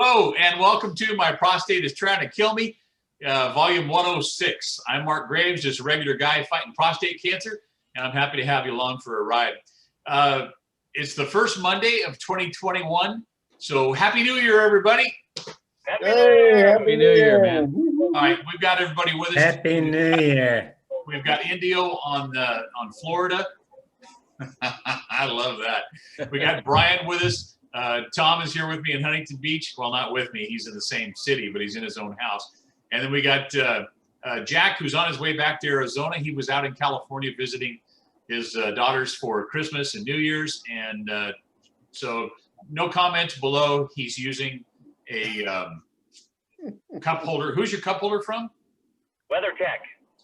Hello, and welcome to My Prostate is Trying to Kill Me, volume 106. I'm Mark Graves, just a regular guy fighting prostate cancer, and I'm happy to have you along for a ride. It's the first Monday of 2021, so Happy New Year, everybody. Happy New Year, man. All right, we've got everybody with us. Happy New Year. We've got Indio on Florida. I love that. We got Brian with us. Tom is here with me in Huntington Beach. Well, not with me. He's in the same city, but he's in his own house. And then we got Jack, who's on his way back to Arizona. He was out in California visiting his daughters for Christmas and New Year's. And so no comments below. He's using a cup holder. Who's your cup holder from? WeatherTech.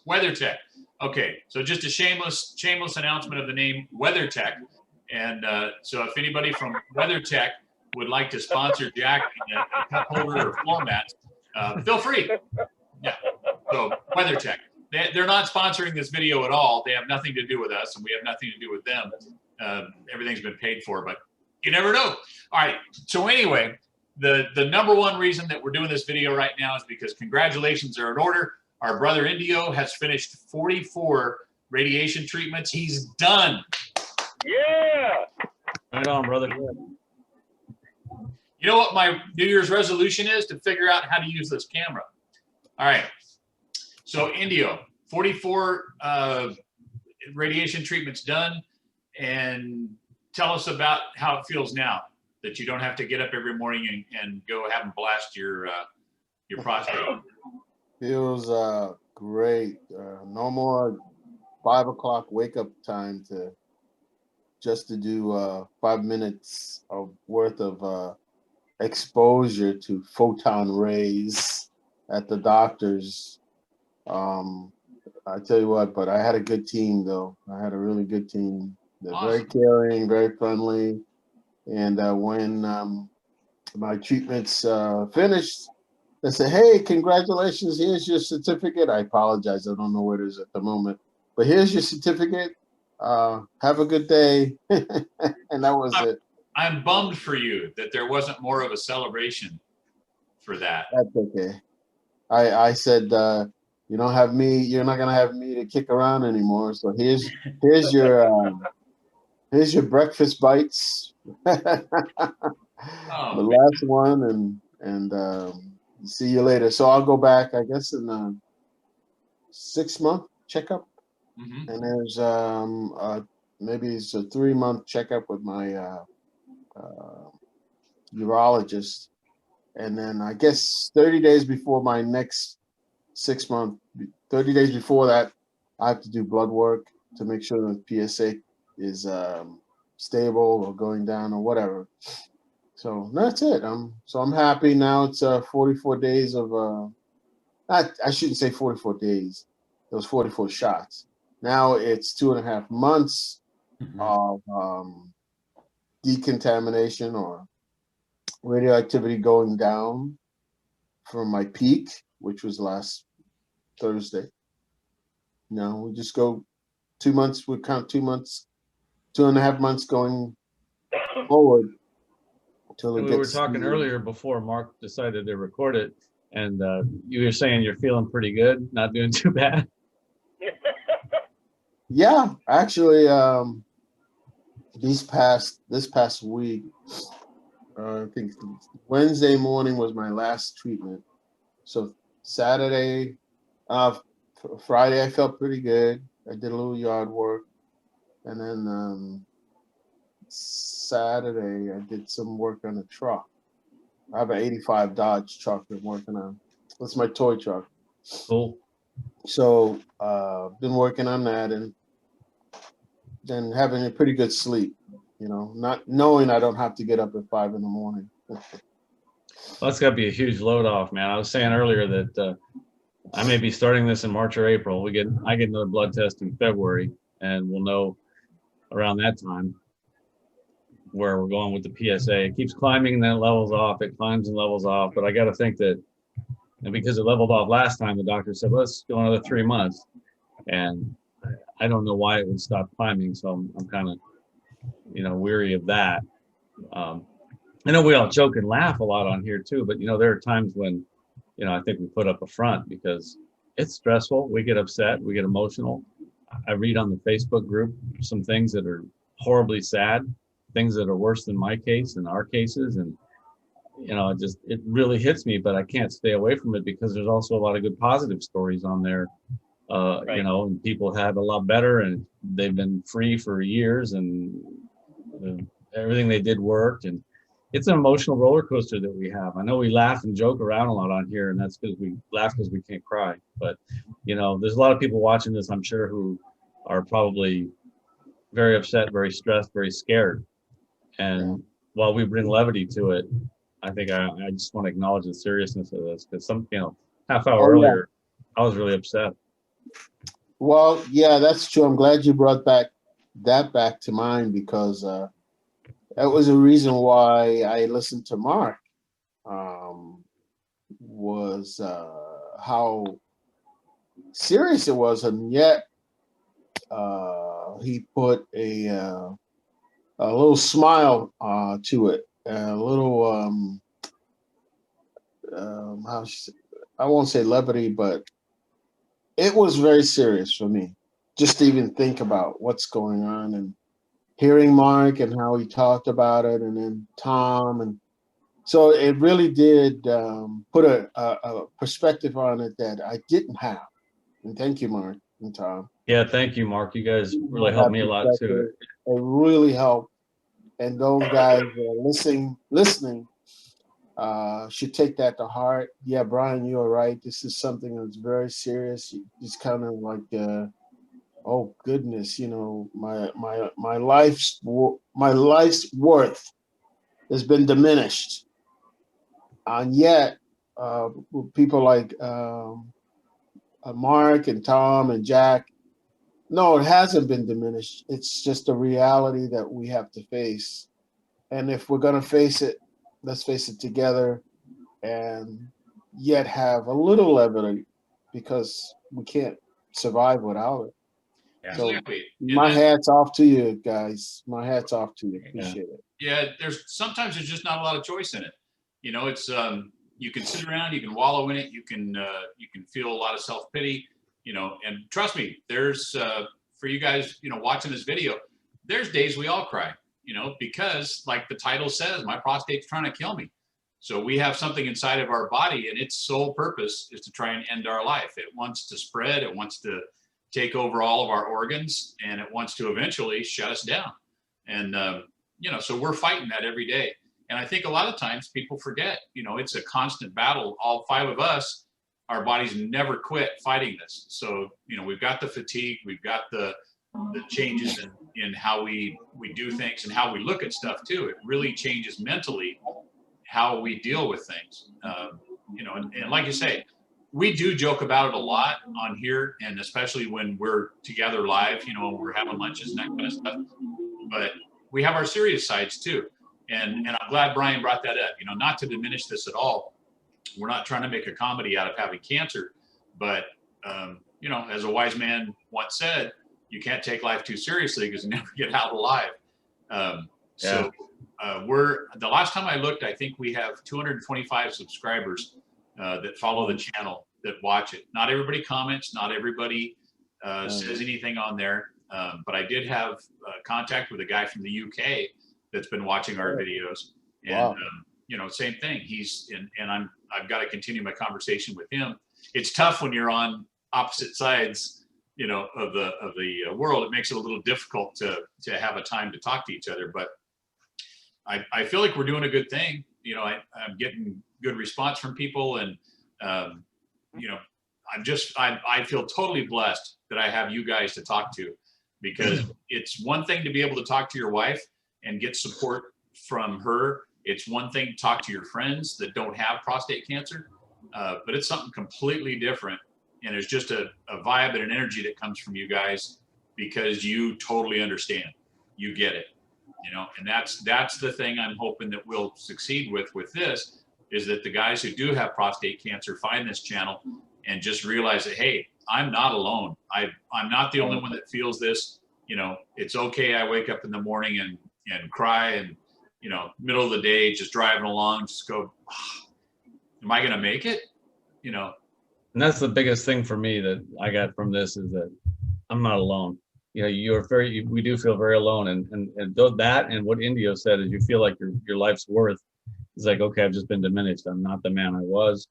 WeatherTech. Okay, so just a shameless announcement of the name WeatherTech. And so if anybody from WeatherTech would like to sponsor Jack a cup holder or floor mats, feel free. Yeah, so WeatherTech. They're not sponsoring this video at all. They have nothing to do with us, and we have nothing to do with them. Everything's been paid for, but you never know. All right, so anyway, the number one reason that we're doing this video right now is because congratulations are in order. Our brother Indio has finished 44 radiation treatments. He's done. Yeah. Right on, brother. You know what my New Year's resolution is? To figure out how to use this camera. All right. So Indio, 44 radiation treatments done. And tell us about how it feels now that you don't have to get up every morning and go have them blast your prostate. Feels great. No more 5 o'clock wake up time to do 5 minutes of worth of exposure to photon rays at the doctor's. I tell you what, but I had a good team though. I had a really good team. They're Awesome. Very caring, very friendly. And when my treatments finished, they said, "Hey, congratulations, here's your certificate." I apologize, I don't know where it is at the moment, but here's your certificate. Have a good day. And that was it. I'm bummed for you that there wasn't more of a celebration for that. That's okay. I said, you don't have me, you're not gonna have me to kick around anymore. So here's your breakfast bites. The last one, and see you later. So I'll go back, I guess, in a 6-month checkup. Mm-hmm. And there's maybe it's a 3-month checkup with my urologist, and then I guess 30 days before my next 6-month, 30 days before that, I have to do blood work to make sure the PSA is stable or going down or whatever. So that's it. I'm happy now. It's 44 days of I shouldn't say 44 days. It was 44 shots. Now it's 2.5 months of decontamination or radioactivity going down from my peak, which was last Thursday. No, we just go 2 months. We count 2 months, 2.5 months going forward. We were talking earlier before Mark decided to record it, and you were saying you're feeling pretty good, not doing too bad. Yeah, actually, this past week, I think Wednesday morning was my last treatment. So Saturday, Friday, I felt pretty good. I did a little yard work, and then Saturday I did some work on a truck. I have an '85 Dodge truck I'm working on. That's my toy truck. Cool. So been working on that and then having a pretty good sleep, not knowing I don't have to get up at 5 in the morning. Well, that's got to be a huge load off, man. I was saying earlier that I may be starting this in March or April. I get another blood test in February, and we'll know around that time where we're going with the PSA. It keeps climbing and then it levels off. It climbs and levels off. But I got to think that, and because it leveled off last time, the doctor said, let's go another 3 months. And I don't know why it would stop climbing. So I'm kind of, weary of that. And I know we all joke and laugh a lot on here too, but there are times when, I think we put up a front because it's stressful. We get upset, we get emotional. I read on the Facebook group some things that are horribly sad, things that are worse than my case and our cases. And, it really hits me, but I can't stay away from it because there's also a lot of good positive stories on there. Right. And people have a lot better and they've been free for years and everything they did worked. And it's an emotional roller coaster that we have. I know we laugh and joke around a lot on here, and that's because we laugh because we can't cry. But, there's a lot of people watching this, I'm sure, who are probably very upset, very stressed, very scared. And while we bring levity to it, I think I just want to acknowledge the seriousness of this because half hour earlier, I was really upset. Well, yeah, that's true. I'm glad you brought that back to mind because that was a reason why I listened to Mark. Was how serious it was, and yet he put a little smile to it, a little I won't say levity, but it was very serious for me just to even think about what's going on and hearing Mark and how he talked about it, and then Tom, and so it really did put a perspective on it that I didn't have. And thank you, Mark and Tom. Yeah, thank you, Mark. You guys really helped me a lot too. It really helped, and those guys listening should take that to heart. Yeah, Brian, you are right. This is something that's very serious. It's kind of like, oh goodness, my life's worth has been diminished, and yet people like Mark and Tom and Jack, no, it hasn't been diminished. It's just a reality that we have to face, and if we're gonna face it, let's face it together, and yet have a little levity because we can't survive without it. So Exactly. my hat's off to you guys. My hat's off to you. Appreciate it. Yeah, sometimes there's just not a lot of choice in it. It's you can sit around, you can wallow in it, you can feel a lot of self-pity, and trust me, there's for you guys, watching this video, there's days we all cry, because like the title says, my prostate's trying to kill me. So we have something inside of our body, and its sole purpose is to try and end our life. It wants to spread, it wants to take over all of our organs, and it wants to eventually shut us down. And so we're fighting that every day. And I think a lot of times people forget, it's a constant battle. All 5 of us, our bodies never quit fighting this. So, we've got the fatigue, we've got the changes in how we do things and how we look at stuff too. It really changes mentally how we deal with things. And like you say, we do joke about it a lot on here, and especially when we're together live, we're having lunches and that kind of stuff. But we have our serious sides too. And I'm glad Brian brought that up, not to diminish this at all. We're not trying to make a comedy out of having cancer, but, as a wise man once said, you can't take life too seriously because you never get out alive. So the last time I looked, I think we have 225 subscribers that follow the channel, that watch it. Not everybody comments, not everybody says anything on there. But I did have contact with a guy from the UK that's been watching our videos, and same thing. I've got to continue my conversation with him. It's tough when you're on opposite sides, of the world. It makes it a little difficult to have a time to talk to each other. But I feel like we're doing a good thing. I'm getting good response from people, and I feel totally blessed that I have you guys to talk to, because it's one thing to be able to talk to your wife and get support from her. It's one thing to talk to your friends that don't have prostate cancer, but it's something completely different. And there's just a vibe and an energy that comes from you guys because you totally understand. You get it, and that's the thing I'm hoping that we'll succeed with this, is that the guys who do have prostate cancer find this channel and just realize that, hey, I'm not alone. I'm not the only one that feels this. It's okay. I wake up in the morning and cry, and you know, middle of the day, just driving along, just go, am I going to make it? You know? And that's the biggest thing for me that I got from this is that I'm not alone. You know, we do feel very alone. And that and what Indio said is you feel like your life's worth is like, okay, I've just been diminished. I'm not the man I was.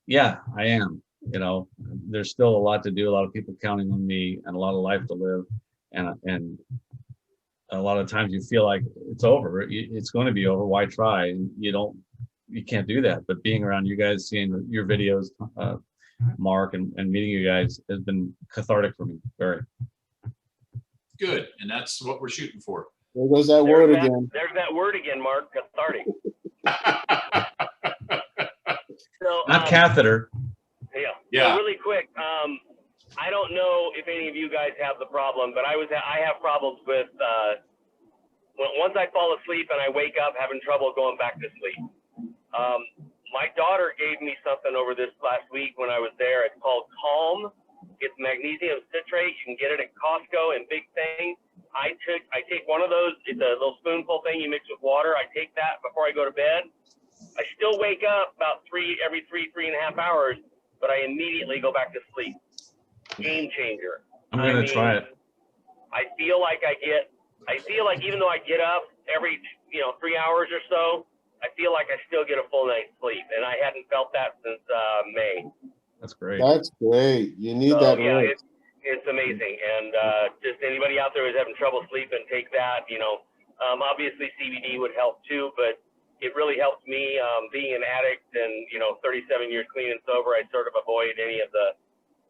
Yeah, I am. You know, there's still a lot to do, a lot of people counting on me and a lot of life to live. And a lot of times you feel like it's over. It's going to be over. Why try? And you can't do that. But being around you guys, seeing your videos, Mark, and meeting you guys has been cathartic for me. Very good. And that's what we're shooting for. There goes that word again. There's that word again, Mark. Cathartic. So, not catheter. Yeah. So really quick, I don't know if any of you guys have the problem, but I have problems with once I fall asleep and I wake up having trouble going back to sleep. My daughter gave me something over this last week when I was there. It's called Calm. It's magnesium citrate. You can get it at Costco in big thing. I take one of those. It's a little spoonful thing you mix with water. I take that before I go to bed. I still wake up about every 3.5 hours, but I immediately go back to sleep. Game changer. I'm gonna try it. I feel like even though I get up every 3 hours or so, I feel like I still get a full night's sleep, and I hadn't felt that since May. That's great. That's great. You need that. Yeah, it's amazing. And just anybody out there who's having trouble sleeping, take that. Obviously CBD would help too, but it really helped me. Being an addict and 37 years clean and sober, I sort of avoid any of the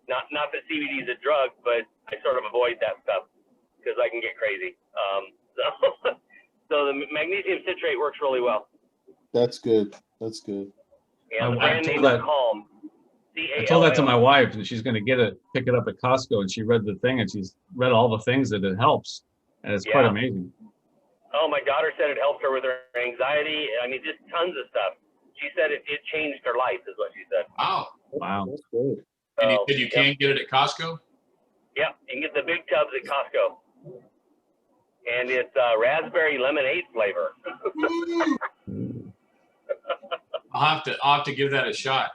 not that CBD is a drug, but I sort of avoid that stuff because I can get crazy. So the magnesium citrate works really well. That's good. That's good. Yeah, the brand name is Calm. I told that to my wife, and she's going to pick it up at Costco. And she read the thing, and she's read all the things that it helps, and it's quite amazing. Oh, my daughter said it helped her with her anxiety. I mean, just tons of stuff. She said it changed her life, is what she said. Wow. That's good. And you said you can get it at Costco? Yeah, you can get the big tubs at Costco. And it's raspberry lemonade flavor. I'll have to give that a shot,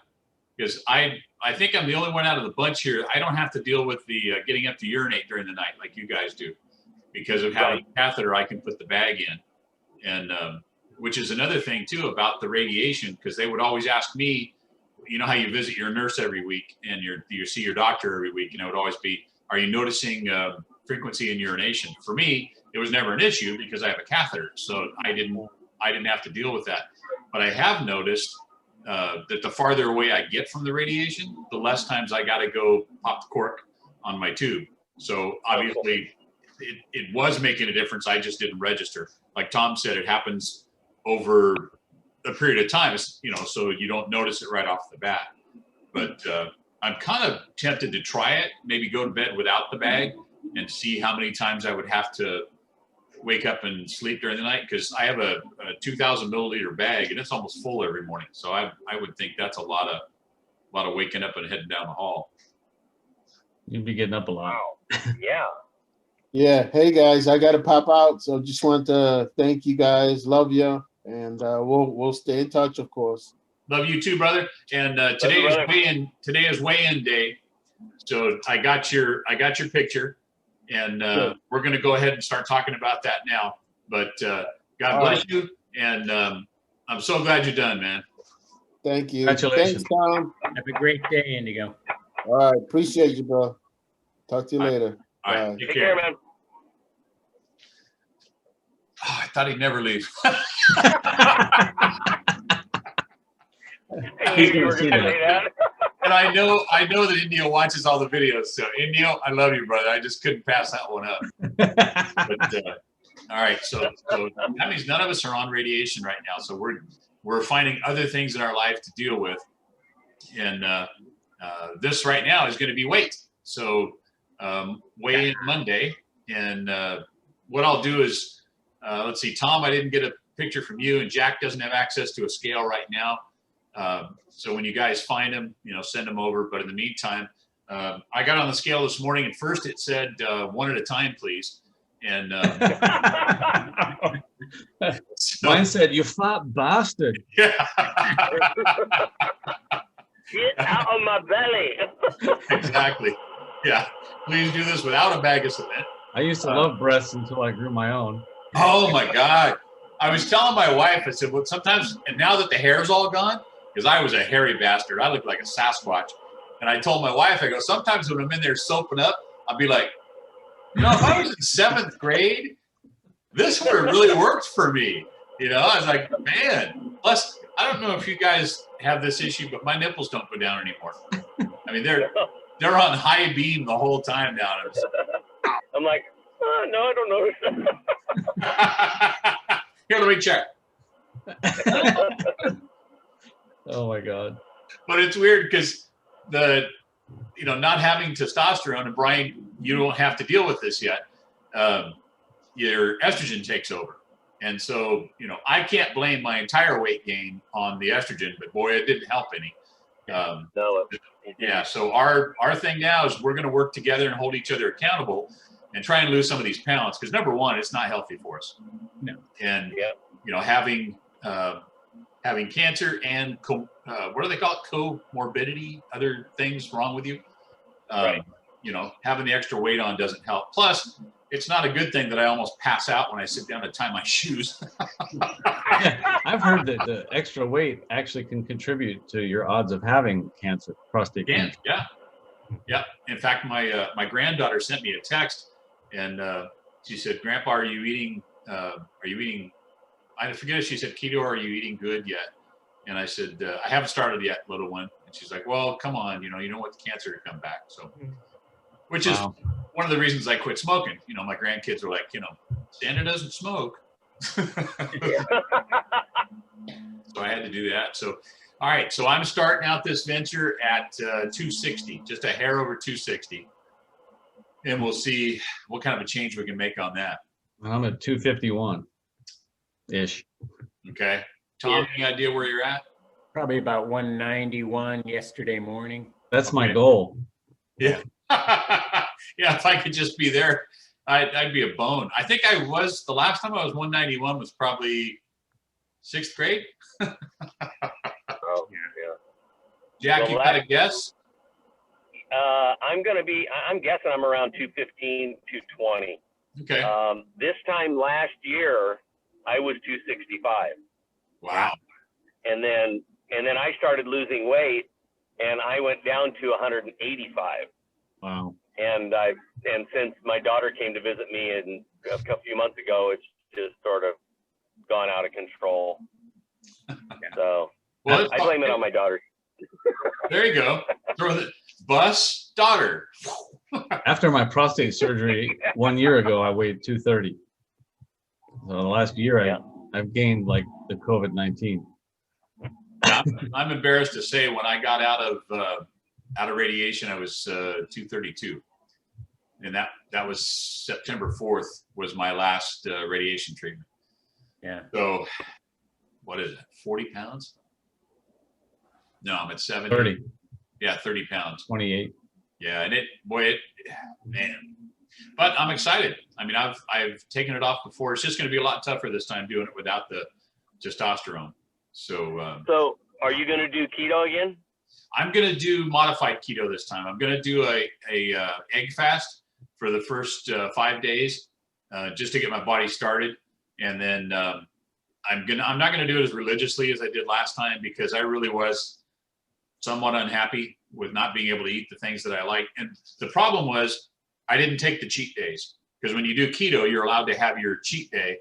because I think I'm the only one out of the bunch here. I don't have to deal with the getting up to urinate during the night like you guys do, because of having a catheter. I can put the bag in, and which is another thing too about the radiation, because they would always ask me, you know how you visit your nurse every week and you see your doctor every week, and it would always be, are you noticing frequency in urination? For me, it was never an issue because I have a catheter, so I didn't have to deal with that. But I have noticed that the farther away I get from the radiation, the less times I got to go pop the cork on my tube. So obviously it was making a difference. I just didn't register. Like Tom said, it happens over a period of time, so you don't notice it right off the bat. But I'm kind of tempted to try it, maybe go to bed without the bag and see how many times I would have to wake up and sleep during the night, because I have a 2,000 milliliter bag and it's almost full every morning. So I would think that's a lot of waking up and heading down the hall. You'd be getting up a lot. Wow. Yeah. Yeah. Hey guys, I got to pop out. So just want to thank you guys. Love you. And we'll stay in touch, of course. Love you too, brother. And today is weigh-in day. So I got your picture. And we're going to go ahead and start talking about that now. But God bless you. And I'm so glad you're done, man. Thank you. Congratulations. Thanks, Tom. Have a great day, Indigo. All right. Appreciate you, bro. Talk to you later. All right. Bye. Take Take care. care, man. Oh, I thought he'd never leave. He's gonna see that. And I know that Indio watches all the videos. So Indio, I love you, brother. I just couldn't pass that one up. But all right, so that means none of us are on radiation right now. So we're finding other things in our life to deal with, and this right now is going to be weight. So weigh in Monday, and what I'll do is let's see, Tom, I didn't get a picture from you, and Jack doesn't have access to a scale right now. So when you guys find them, send them over. But in the meantime, I got on the scale this morning, and first it said 1 at a time, please. And So, Mine said, "You fat bastard." yeah. Get out of my belly. Exactly. Yeah. Please do this without a bag of cement. I used to love breasts until I grew my own. Oh my God. I was telling my wife, I said, well, sometimes, and now that the hair's all gone, because I was a hairy bastard, I looked like a Sasquatch. And I told my wife, I go, sometimes when I'm in there soaping up, I'll be like, you know, if I was in 7th grade, this would have really worked for me. You know, I was like, man, plus, I don't know if you guys have this issue, but my nipples don't go down anymore. I mean, they're on high beam the whole time now. I'm like, no, I don't notice. Here, let me check. Oh my God. But it's weird because not having testosterone, and Brian, you don't have to deal with this yet. Your estrogen takes over. And so, I can't blame my entire weight gain on the estrogen, but boy, it didn't help any. No. Yeah. So our thing now is we're going to work together and hold each other accountable and try and lose some of these pounds. Because number one, it's not healthy for us. No. And, having cancer and what do they call it? Comorbidity, other things wrong with you. Right. Having the extra weight on doesn't help. Plus, it's not a good thing that I almost pass out when I sit down to tie my shoes. Yeah, I've heard that the extra weight actually can contribute to your odds of having cancer, prostate cancer. Yeah. In fact, my granddaughter sent me a text, and she said, "Grandpa, are you eating? I forget if she said keto, or are you eating good yet?" And I said, "I haven't started yet, little one." And she's like, "Well, come on, you don't want the cancer to come back." So, which is one of the reasons I quit smoking. My grandkids are like, Santa doesn't smoke. So I had to do that. So, all right. So I'm starting out this venture at 260, just a hair over 260. And we'll see what kind of a change we can make on that. I'm at 251-ish. Okay. Tom, any idea where you're at? Probably about 191 yesterday morning. That's my goal. Yeah. Yeah, if I could just be there, I'd be a bone. I think I was, the last time I was 191 was probably 6th grade. Oh, yeah. Jack, Well, you got a guess? I'm guessing I'm around 215, 220. Okay. This time last year, I was 265. Wow. And then I started losing weight, and I went down to 185. Wow. And since my daughter came to visit me a few months ago, it's just sort of gone out of control. So Well, I blame it on my daughter. there you go. Throw the bus, daughter. After my prostate surgery 1 year ago, I weighed 230. So the last year, I've gained like the COVID-19. Yeah, I'm embarrassed to say when I got out of radiation, I was 232. And that was September 4th was my last radiation treatment. Yeah. So what is it? 40 pounds? No, I'm at 70. 30. Yeah, 30 pounds. 28. Yeah, and man. But I'm excited. I mean, I've taken it off before. It's just going to be a lot tougher this time doing it without the testosterone. So So are you going to do keto again? I'm going to do modified keto this time. I'm going to do a egg fast for the first 5 days, just to get my body started. And then I'm not going to do it as religiously as I did last time, because I really was somewhat unhappy with not being able to eat the things that I like. And the problem was I didn't take the cheat days, because when you do keto, you're allowed to have your cheat day.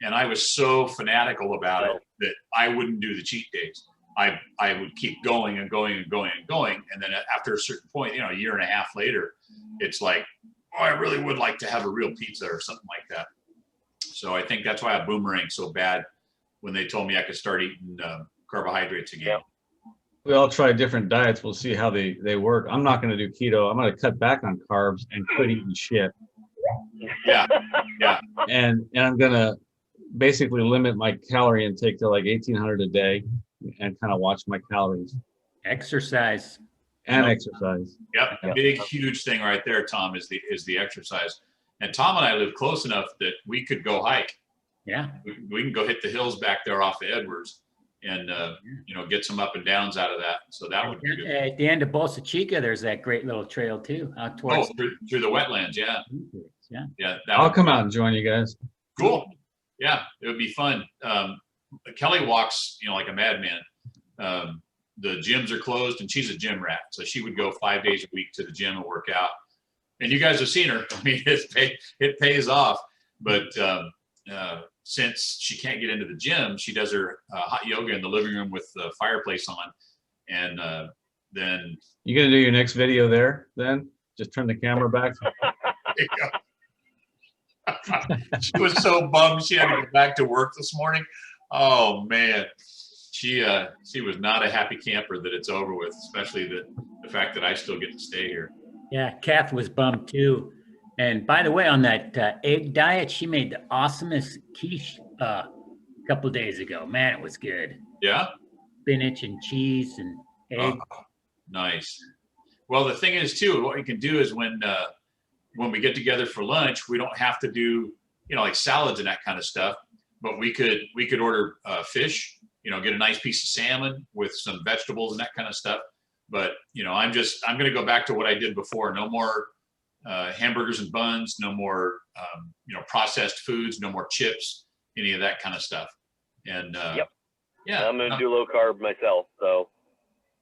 And I was so fanatical about it that I wouldn't do the cheat days. I would keep going and going and going and going. And then after a certain point, a year and a half later, it's like, oh, I really would like to have a real pizza or something like that. So I think that's why I boomeranged so bad when they told me I could start eating carbohydrates again. Yeah. We all try different diets. We'll see how they work. I'm not going to do keto. I'm going to cut back on carbs and quit eating shit. Yeah. And I'm going to basically limit my calorie intake to like 1,800 a day and kind of watch my calories. Exercise. And exercise. Yep. A big, huge thing right there, Tom, is the exercise. And Tom and I live close enough that we could go hike. Yeah. We can go hit the hills back there off of Edwards and, get some up and downs out of that. So that would be good. At the end of Bolsa Chica, there's that great little trail too, out Oh, towards. through the wetlands. Yeah. Yeah. Yeah. I'll come out and join you guys. Cool. Yeah. It would be fun. Kelly walks, like a madman. The gyms are closed and she's a gym rat. So she would go 5 days a week to the gym and work out. And you guys have seen her. I mean, it pays off. But since she can't get into the gym, she does her hot yoga in the living room with the fireplace on. And then You gonna do your next video there then? Just turn the camera back. she was so bummed she had to go back to work this morning. Oh man, she was not a happy camper that it's over with, especially the fact that I still get to stay here. Yeah, Kath was bummed too. And by the way, on that egg diet, she made the awesomest quiche a couple days ago. Man, it was good. Yeah. Spinach and cheese and egg. Oh, nice. Well, the thing is too, what we can do is when we get together for lunch, we don't have to do, like salads and that kind of stuff, but we could order fish, get a nice piece of salmon with some vegetables and that kind of stuff. But, I'm going to go back to what I did before. No more hamburgers and buns, no more, processed foods, no more chips, any of that kind of stuff. And Yep. Yeah, I'm going to do low carb myself. So,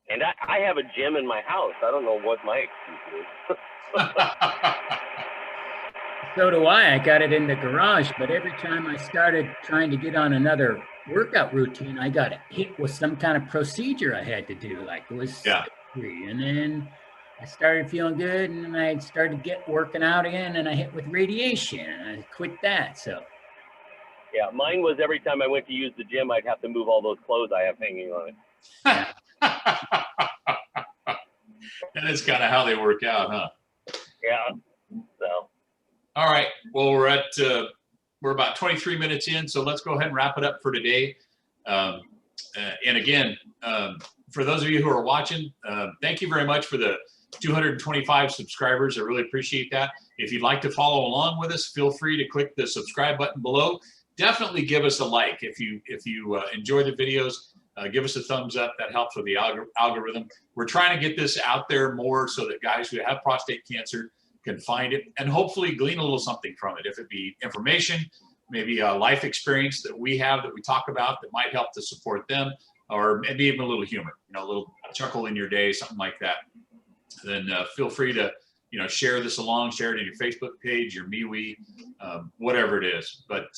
and I have a gym in my house. I don't know what my excuse is. So do I. I got it in the garage, but every time I started trying to get on another workout routine, I got hit with some kind of procedure I had to do. Like it was surgery. And then I started feeling good, and then I started working out again, and I hit with radiation, and I quit that. So Yeah, mine was every time I went to use the gym, I'd have to move all those clothes I have hanging on it. And that's kind of how they work out, huh? Yeah. So. All right. Well, we're about 23 minutes in, so let's go ahead and wrap it up for today. And again, for those of you who are watching, thank you very much for the 225 subscribers. I really appreciate that. If you'd like to follow along with us, feel free to click the subscribe button below. Definitely give us a like if you enjoy the videos. Give us a thumbs up. That helps with the algorithm. We're trying to get this out there more so that guys who have prostate cancer can find it and hopefully glean a little something from it. If it be information, maybe a life experience that we have that we talk about that might help to support them, or maybe even a little humor, a little chuckle in your day, something like that. Then feel free to, share this along, share it in your Facebook page, your MeWe, whatever it is. But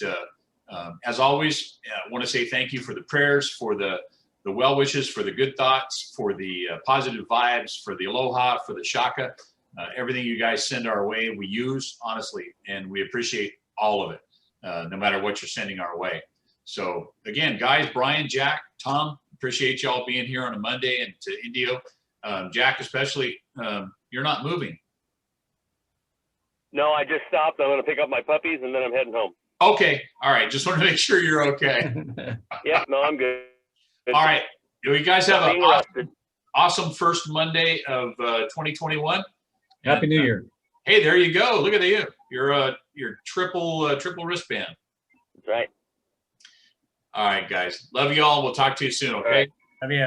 as always, I want to say thank you for the prayers, for the well wishes, for the good thoughts, for the positive vibes, for the aloha, for the shaka. Everything you guys send our way, we use, honestly, and we appreciate all of it, no matter what you're sending our way. So again, guys, Brian, Jack, Tom, appreciate y'all being here on a Monday, and to Indio, Jack especially, you're not moving. No, I just stopped. I'm going to pick up my puppies, and then I'm heading home. Okay. All right. Just want to make sure you're okay. Yeah, no, I'm good. All right. You guys have an awesome first Monday of 2021. Happy New Year. Hey, there you go. Look at you. You're triple wristband. That's right. All right, guys. Love you all. We'll talk to you soon. Okay. Love you.